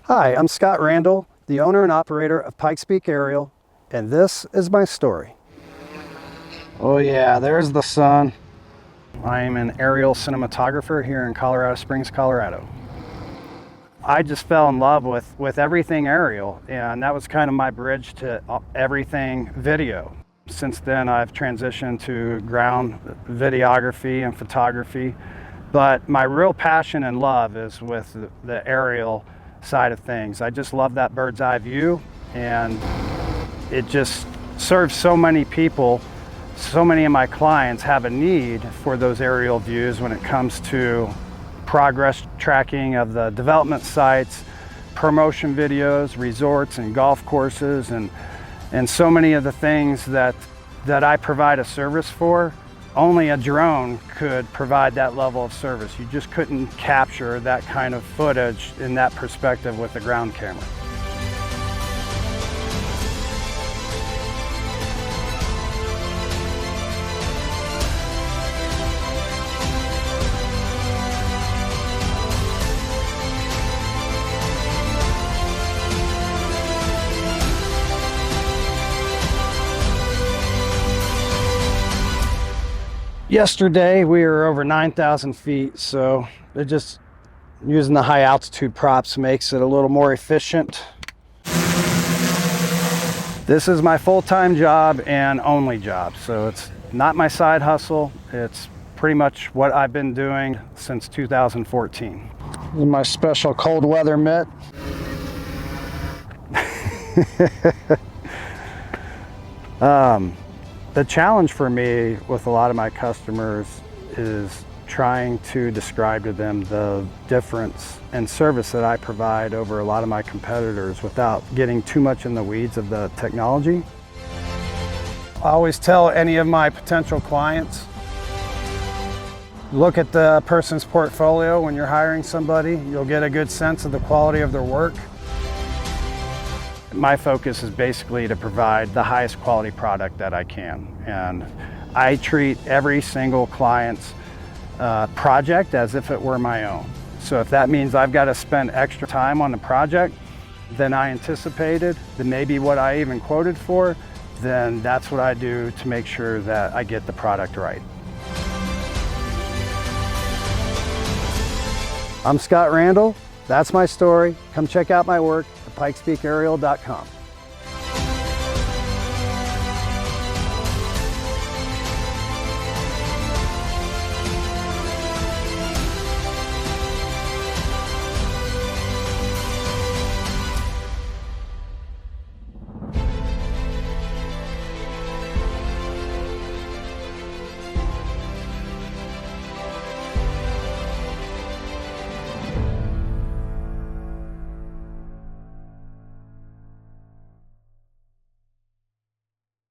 Hi, I'm Scott Randall, the owner and operator of Pikes Peak Aerial, and this is my story. Oh yeah, there's the sun. I am an aerial cinematographer here in Colorado Springs, Colorado. I just fell in love with everything aerial, and that was kind of my bridge to everything video. Since then, I've transitioned to ground videography and photography, but my real passion and love is with the aerial side of things. I just love that bird's eye view, and it just serves so many people. So many of my clients have a need for those aerial views when it comes to progress tracking of the development sites, promotion videos, resorts and golf courses, and so many of the things that I provide a service for. Only a drone could provide that level of service. You just couldn't capture that kind of footage in that perspective with a ground camera. Yesterday we were over 9,000 feet, so they're just using the high altitude props makes it a little more efficient. This is my full-time job and only job, so it's not my side hustle. It's pretty much what I've been doing since 2014. This is my special cold weather mitt. The challenge for me with a lot of my customers is trying to describe to them the difference in service that I provide over a lot of my competitors without getting too much in the weeds of the technology. I always tell any of my potential clients, look at the person's portfolio when you're hiring somebody. You'll get a good sense of the quality of their work. My focus is basically to provide the highest quality product that I can. And I treat every single client's project as if it were my own. So if that means I've got to spend extra time on the project than I anticipated, than maybe what I even quoted for, then that's what I do to make sure that I get the product right. I'm Scott Randall. That's my story. Come check out my work at pikespeakaerial.com.